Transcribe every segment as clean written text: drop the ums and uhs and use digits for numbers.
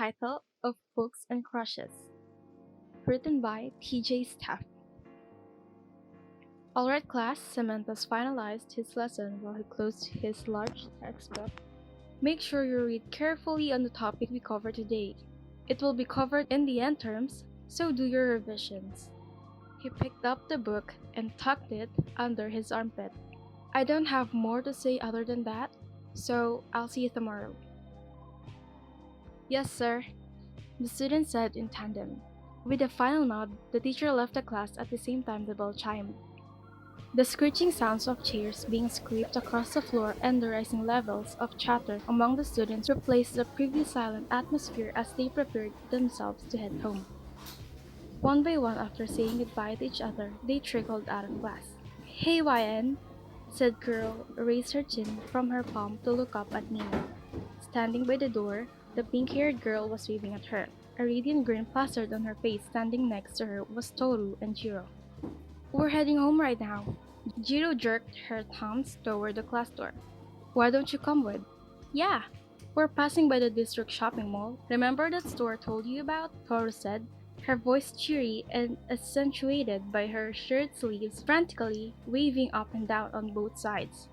title of Books and Crushes, written by TJ Staff. Alright class, Samantha's finalized his lesson while he closed his large textbook. Make sure you read carefully on the topic we cover today. It will be covered in the end terms, so do your revisions. He picked up the book and tucked it under his armpit. I don't have more to say other than that, so I'll see you tomorrow. Yes, sir, the students said in tandem. With a final nod, the teacher left the class at the same time the bell chimed. The screeching sounds of chairs being scraped across the floor and the rising levels of chatter among the students replaced the previous silent atmosphere as they prepared themselves to head home. One by one, after saying goodbye to each other, they trickled out of class. Hey, YN, said Girl, raised her chin from her palm to look up at Nina. Standing by the door, the pink-haired girl was waving at her. A radiant grin plastered on her face. Standing next to her was Toru and Jiro. We're heading home right now. Jiro jerked her thumbs toward the class door. Why don't you come with? Yeah, we're passing by the district shopping mall. Remember that store I told you about? Toru said, her voice cheery and accentuated by her shirt sleeves frantically waving up and down on both sides.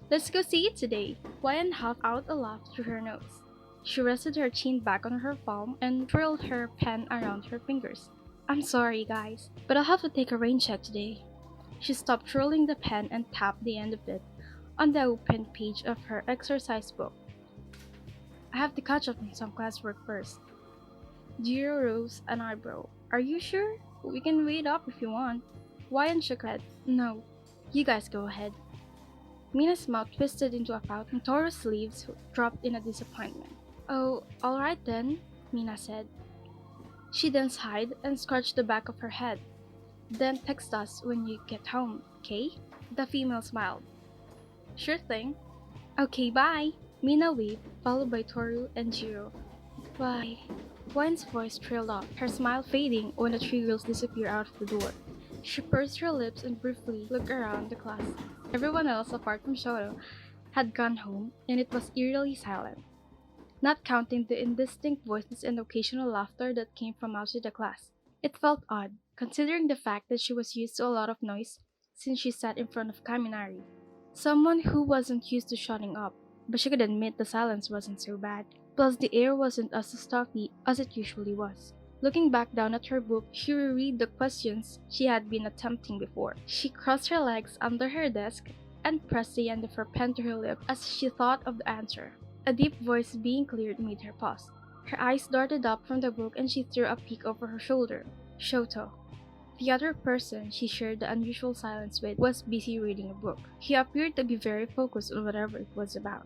Let's go see it today. Wyan huffed out a laugh through her nose. She rested her chin back on her palm and twirled her pen around her fingers. I'm sorry, guys, but I'll have to take a rain check today. She stopped twirling the pen and tapped the end of it on the open page of her exercise book. I have to catch up on some classwork first. Jiro rose an eyebrow. Are you sure? We can wait up if you want. Wyan shook her head. No, you guys go ahead. Mina's mouth twisted into a pout and Toru's sleeves dropped in a disappointment. Oh, alright then, Mina said. She then sighed and scratched the back of her head. Then text us when you get home, okay? The female smiled. Sure thing. Okay, bye. Mina waved, followed by Toru and Jiro. Bye. Wine's voice trailed off, her smile fading when the three girls disappeared out of the door. She pursed her lips and briefly looked around the class. Everyone else, apart from Shoto, had gone home, and it was eerily silent, not counting the indistinct voices and occasional laughter that came from outside the class. It felt odd, considering the fact that she was used to a lot of noise since she sat in front of Kaminari, someone who wasn't used to shutting up, but she could admit the silence wasn't so bad. Plus, the air wasn't as stuffy as it usually was. Looking back down at her book, she reread the questions she had been attempting before. She crossed her legs under her desk and pressed the end of her pen to her lip as she thought of the answer. A deep voice being cleared made her pause. Her eyes darted up from the book and she threw a peek over her shoulder. Shoto, the other person she shared the unusual silence with, was busy reading a book. He appeared to be very focused on whatever it was about.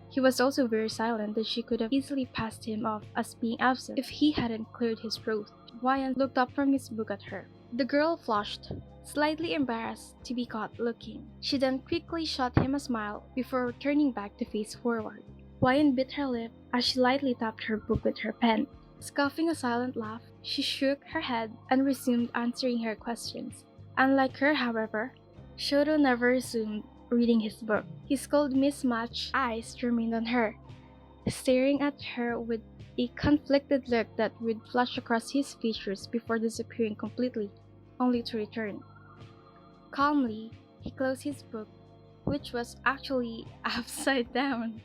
He was also very silent that she could have easily passed him off as being absent if he hadn't cleared his throat. Wyan looked up from his book at her. The girl flushed, slightly embarrassed to be caught looking. She then quickly shot him a smile before turning back to face forward. Wyan bit her lip as she lightly tapped her book with her pen. Scoffing a silent laugh, she shook her head and resumed answering her questions. Unlike her, however, Shoto never resumed reading his book. His cold, mismatched eyes remained on her, staring at her with a conflicted look that would flash across his features before disappearing completely, only to return. Calmly, he closed his book, which was actually upside down,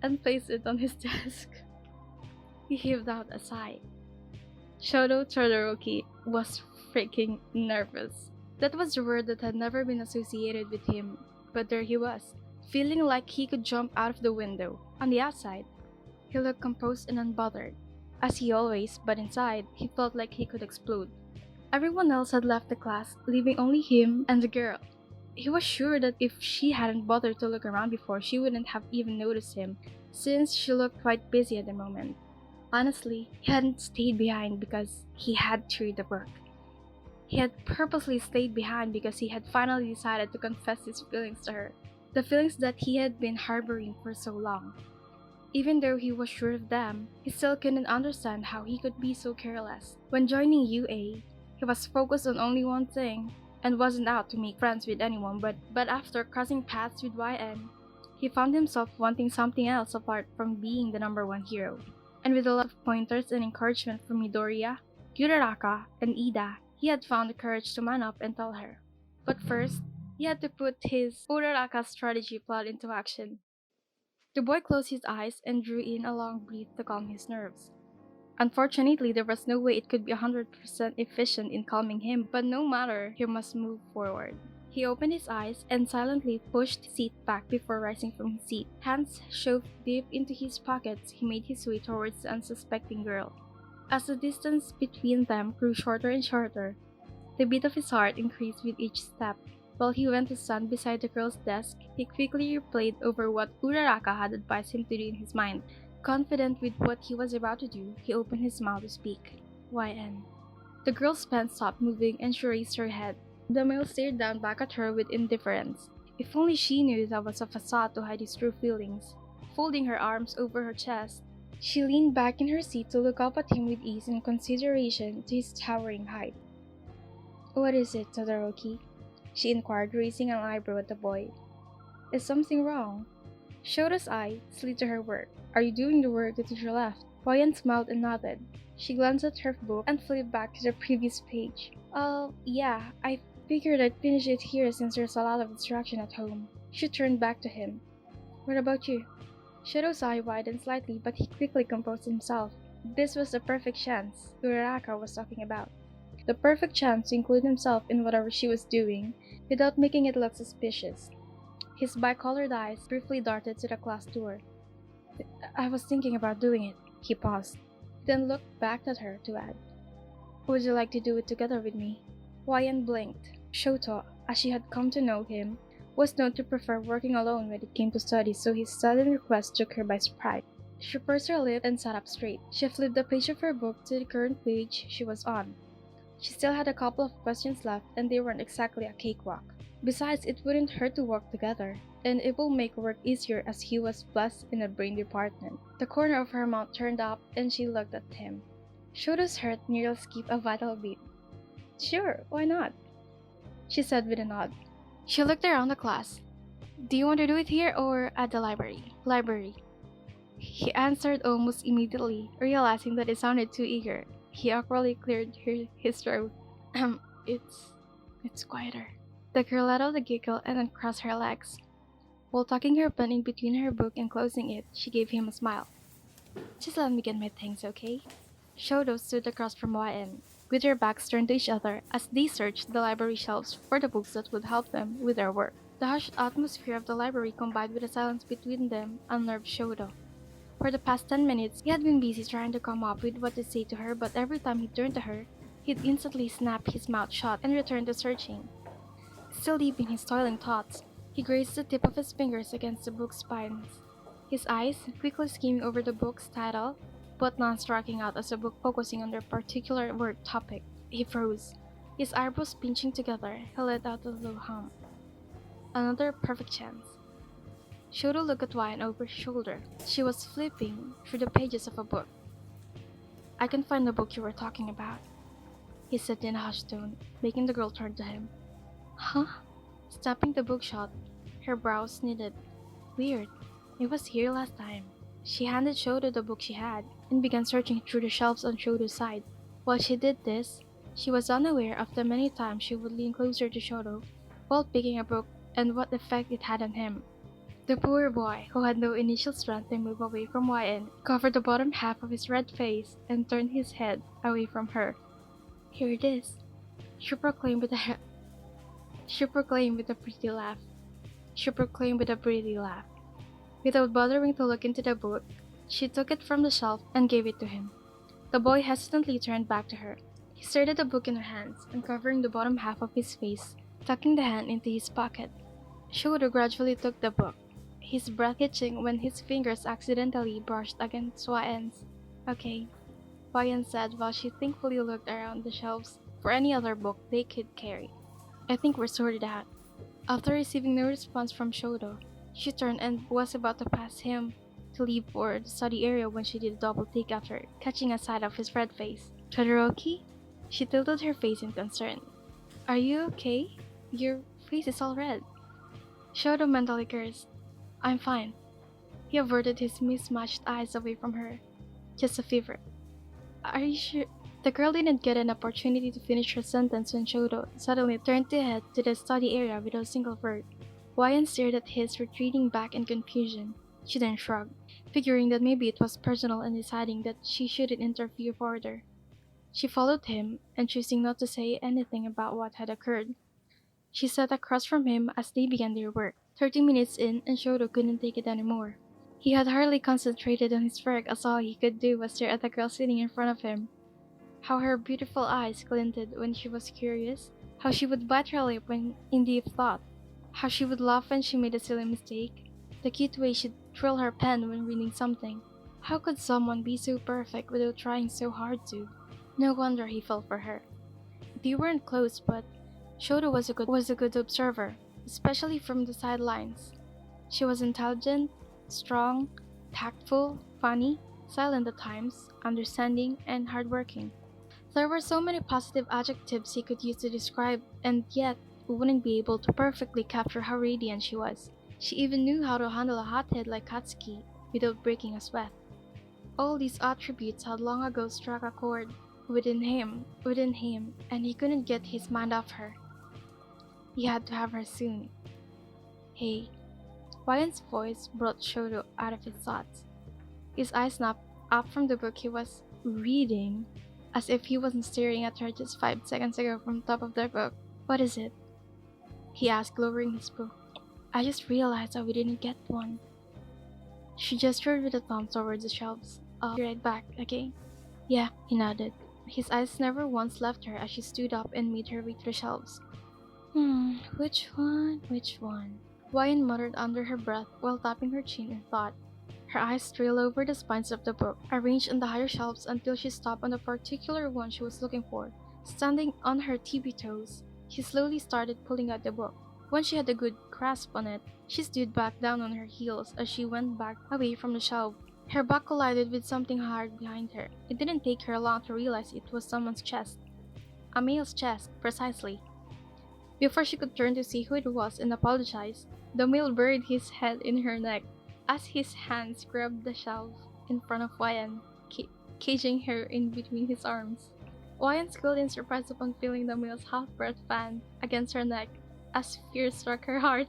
and placed it on his desk. He heaved out a sigh. Shoto Todoroki was freaking nervous. That was a word that had never been associated with him, but there he was, feeling like he could jump out of the window. On the outside, he looked composed and unbothered, as he always, but inside, he felt like he could explode. Everyone else had left the class, leaving only him and the girl. He was sure that if she hadn't bothered to look around before, she wouldn't have even noticed him, since she looked quite busy at the moment. Honestly, he hadn't stayed behind because he had to read the book. He had purposely stayed behind because he had finally decided to confess his feelings to her, the feelings that he had been harboring for so long. Even though he was sure of them, he still couldn't understand how he could be so careless. When joining UA, he was focused on only one thing and wasn't out to make friends with anyone, but after crossing paths with YN, he found himself wanting something else apart from being the number one hero. and with a lot of pointers and encouragement from Midoriya, Uraraka, and Ida, he had found the courage to man up and tell her. But first, he had to put his Uraraka strategy plot into action. The boy closed his eyes and drew in a long breath to calm his nerves. Unfortunately, there was no way it could be 100% efficient in calming him, but no matter, he must move forward. He opened his eyes and silently pushed his seat back before rising from his seat. Hands shoved deep into his pockets, he made his way towards the unsuspecting girl. As the distance between them grew shorter and shorter, the beat of his heart increased with each step. While he went to stand beside the girl's desk, he quickly replayed over what Uraraka had advised him to do in his mind. Confident with what he was about to do, he opened his mouth to speak. YN. The girl's pen stopped moving and she raised her head. The male stared down back at her with indifference. If only she knew that was a facade to hide his true feelings. Folding her arms over her chest, she leaned back in her seat to look up at him with ease and consideration to his towering height. "What is it, Todoroki?" she inquired, raising an eyebrow at the boy. "Is something wrong?" Shoto's eye slid to her work. "Are you doing the work the teacher left?" Wayan smiled and nodded. She glanced at her book and flipped back to the previous page. Yeah, I figured I'd finish it here since there's a lot of instruction at home." She turned back to him. "What about you?" Shoto's eye widened slightly, but he quickly composed himself. This was the perfect chance Uraraka was talking about. The perfect chance to include himself in whatever she was doing, without making it look suspicious. His bi-colored eyes briefly darted to the class door. "I was thinking about doing it." He paused, then looked back at her to add, "Would you like to do it together with me?" Wayan blinked. Shoto, as she had come to know him, was known to prefer working alone when it came to studies, so his sudden request took her by surprise. She pursed her lip and sat up straight. She flipped the page of her book to the current page she was on. She still had a couple of questions left, and they weren't exactly a cakewalk. Besides, it wouldn't hurt to work together, and it will make work easier as he was blessed in the brain department. The corner of her mouth turned up, and she looked at him. Shoto's heart nearly skipped a vital beat. "Sure, why not?" she said with a nod. She looked around the class. "Do you want to do it here or at the library?" "Library." He answered almost immediately, realizing that it sounded too eager. He awkwardly cleared his throat. It's quieter." The girl let out a giggle and uncrossed her legs. While tucking her pen in between her book and closing it, she gave him a smile. "Just let me get my things, okay?" Shoto stood across from YN, with their backs turned to each other as they searched the library shelves for the books that would help them with their work. The hushed atmosphere of the library combined with the silence between them unnerved Shoto. For the past 10 minutes, he had been busy trying to come up with what to say to her, but every time he turned to her, he'd instantly snap his mouth shut and return to searching. Still deep in his toiling thoughts, he grazed the tip of his fingers against the book's spines. His eyes quickly skimming over the book's title, but none striking out as the book focusing on their particular word topic. He froze. His eyebrows pinching together, he let out a low hum. Another perfect chance. Shoto looked at Wyan over his shoulder. She was flipping through the pages of a book. "I can find the book you were talking about," he said in a hushed tone, making the girl turn to him. "Huh?" Snapping the book shut, her brows knitted. "Weird. It was here last time." She handed Shoto the book she had, and began searching through the shelves on Shoto's side. While she did this, she was unaware of the many times she would lean closer to Shoto while picking a book and what effect it had on him. The poor boy, who had no initial strength to move away from YN, covered the bottom half of his red face and turned his head away from her. "Here it is," she proclaimed with a pretty laugh. Without bothering to look into the book, she took it from the shelf and gave it to him. The boy hesitantly turned back to her. He stared at the book in her hands, uncovering the bottom half of his face, tucking the hand into his pocket. Shoto gradually took the book, his breath hitching when his fingers accidentally brushed against YN's. "Okay," YN said while she thankfully looked around the shelves for any other book they could carry. "I think we're sorted out." After receiving no response from Shoto, she turned and was about to pass him to leave for the study area when she did a double take after catching a sight of his red face. "Todoroki?" She tilted her face in concern. "Are you okay? Your face is all red." Shoto mentally cursed. "I'm fine." He averted his mismatched eyes away from her. Just a fever. Are you sure? The girl didn't get an opportunity to finish her sentence when Shoto suddenly turned to head to the study area without a single word. Wyan stared at his retreating back in confusion. She then shrugged, figuring that maybe it was personal and deciding that she shouldn't interfere further. She followed him, and choosing not to say anything about what had occurred. She sat across from him as they began their work. 30 minutes in, and Shoto couldn't take it anymore. He had hardly concentrated on his work as all he could do was stare at the girl sitting in front of him. How her beautiful eyes glinted when she was curious, how she would bite her lip when in deep thought, how she would laugh when she made a silly mistake, the cute way she'd twirl her pen when reading something. How could someone be so perfect without trying so hard to? No wonder he fell for her. They weren't close, but Shoto was a good observer, especially from the sidelines. She was intelligent, strong, tactful, funny, silent at times, understanding, and hardworking. There were so many positive adjectives he could use to describe, and yet wouldn't be able to perfectly capture how radiant she was. She even knew how to handle a hothead like Katsuki without breaking a sweat. All these attributes had long ago struck a chord within him, and he couldn't get his mind off her. He had to have her soon. Hey, Ryan's voice brought Shoto out of his thoughts. His eyes snapped up from the book he was reading, as if he wasn't staring at her just 5 seconds ago from the top of the book. What is it? He asked, lowering his book. I just realized that we didn't get one. She gestured with a thumb towards the shelves. I'll be right back, okay? Yeah, he nodded. His eyes never once left her as she stood up and made her way to the shelves. Which one? Which one? Ryan muttered under her breath while tapping her chin in thought. Her eyes trailed over the spines of the book, arranged on the higher shelves until she stopped on the particular one she was looking for. Standing on her tippy toes, she slowly started pulling out the book. Once she had a good grasp on it, she stood back down on her heels as she went back away from the shelf. Her back collided with something hard behind her. It didn't take her long to realize it was someone's chest. A male's chest, precisely. Before she could turn to see who it was and apologize, the male buried his head in her neck as his hands grabbed the shelf in front of Wyan, caging her in between his arms. Wyan squealed in surprise upon feeling the male's half-breath fan against her neck as fear struck her heart.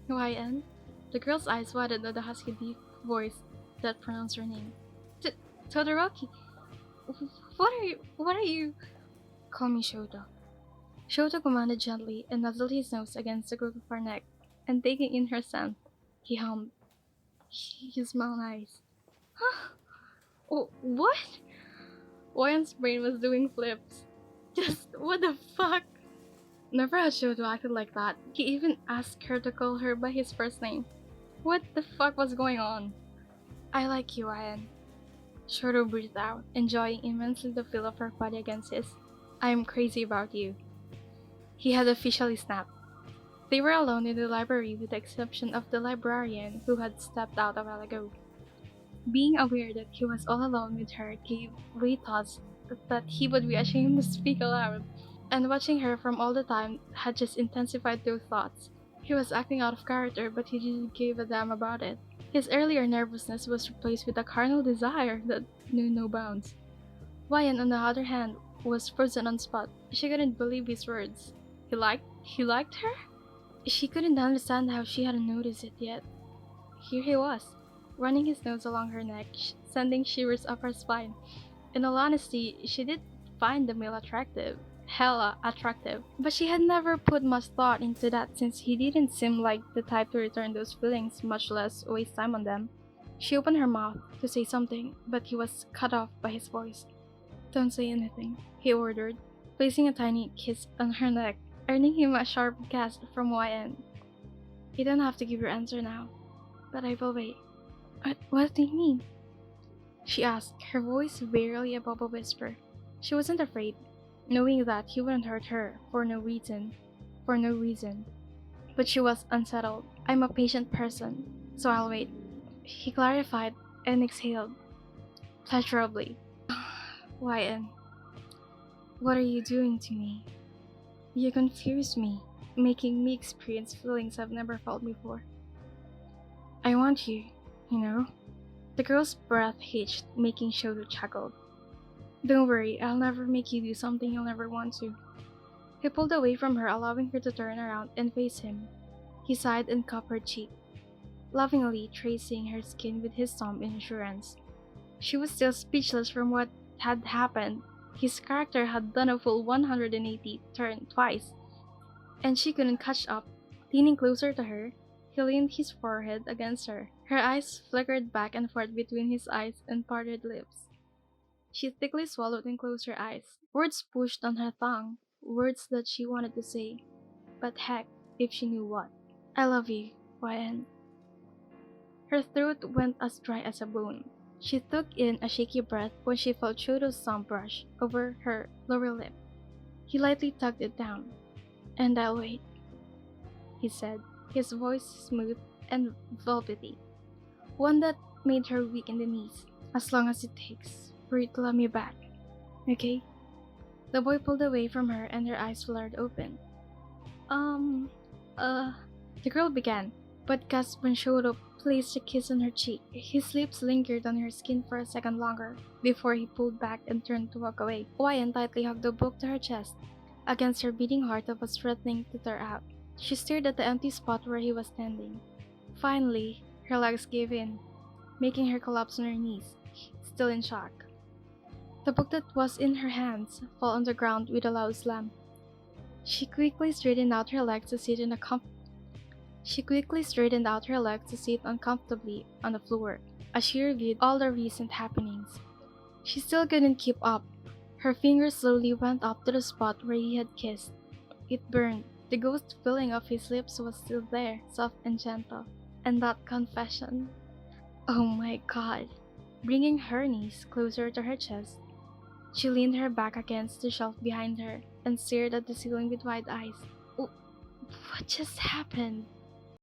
Wyan? The girl's eyes widened at the husky deep voice that pronounced her name. Todoroki! What are you? Call me Shoto. Shoto commanded gently and nuzzled his nose against the group of her neck, and taking in her scent, he hummed. You smell nice. Huh? Oh, what? Wyan's brain was doing flips. Just, what the fuck? Never had Shoto acted like that. He even asked her to call her by his first name. What the fuck was going on? I like you, Wyan. Shoto breathed out, enjoying immensely the feel of her body against his. I am crazy about you. He had officially snapped. They were alone in the library with the exception of the librarian who had stepped out a while ago. Being aware that he was all alone with her gave way thoughts that he would be ashamed to speak aloud, and watching her from all the time had just intensified those thoughts. He was acting out of character, but he didn't give a damn about it. His earlier nervousness was replaced with a carnal desire that knew no bounds. Wyan, on the other hand, was frozen on spot. She couldn't believe his words. He liked her? She couldn't understand how she hadn't noticed it yet. Here he was, running his nose along her neck, sending shivers up her spine. In all honesty, she did find the male attractive. Hella attractive. But she had never put much thought into that since he didn't seem like the type to return those feelings, much less waste time on them. She opened her mouth to say something, but he was cut off by his voice. Don't say anything, he ordered, placing a tiny kiss on her neck, earning him a sharp gasp from Wyan. You don't have to give your answer now, but I will wait. What do you mean? She asked, her voice barely above a whisper. She wasn't afraid, knowing that he wouldn't hurt her for no reason. But she was unsettled. I'm a patient person, so I'll wait. He clarified and exhaled, pleasurably. Wyan, what are you doing to me? You confuse me, making me experience feelings I've never felt before. I want you, you know? The girl's breath hitched, making Shoto chuckle. Don't worry, I'll never make you do something you'll never want to. He pulled away from her, allowing her to turn around and face him. He sighed and cupped her cheek, lovingly tracing her skin with his thumb in assurance. She was still speechless from what had happened. His character had done a full 180 turn twice, and she couldn't catch up. Leaning closer to her, he leaned his forehead against her. Her eyes flickered back and forth between his eyes and parted lips. She thickly swallowed and closed her eyes. Words pushed on her tongue, words that she wanted to say, but heck, if she knew what. I love you, Ryan. Her throat went as dry as a bone. She took in a shaky breath when she felt Shoto's thumb brush over her lower lip. He lightly tugged it down. And I'll wait, he said, his voice smooth and velvety, one that made her weak in the knees. As long as it takes for you to love me back, okay? The boy pulled away from her and her eyes flared open. Um, the girl began, but gasped when Shoto placed a kiss on her cheek. His lips lingered on her skin for a second longer, before he pulled back and turned to walk away. Wyan tightly hugged the book to her chest, against her beating heart that was threatening to tear out. She stared at the empty spot where he was standing. Finally, her legs gave in, making her collapse on her knees, still in shock. The book that was in her hands fell on the ground with a loud slam. She quickly straightened out her legs to sit uncomfortably on the floor as she reviewed all the recent happenings. She still couldn't keep up. Her fingers slowly went up to the spot where he had kissed. It burned. The ghost feeling of his lips was still there, soft and gentle. And that confession. Oh my god. Bringing her knees closer to her chest, she leaned her back against the shelf behind her and stared at the ceiling with wide eyes. What just happened?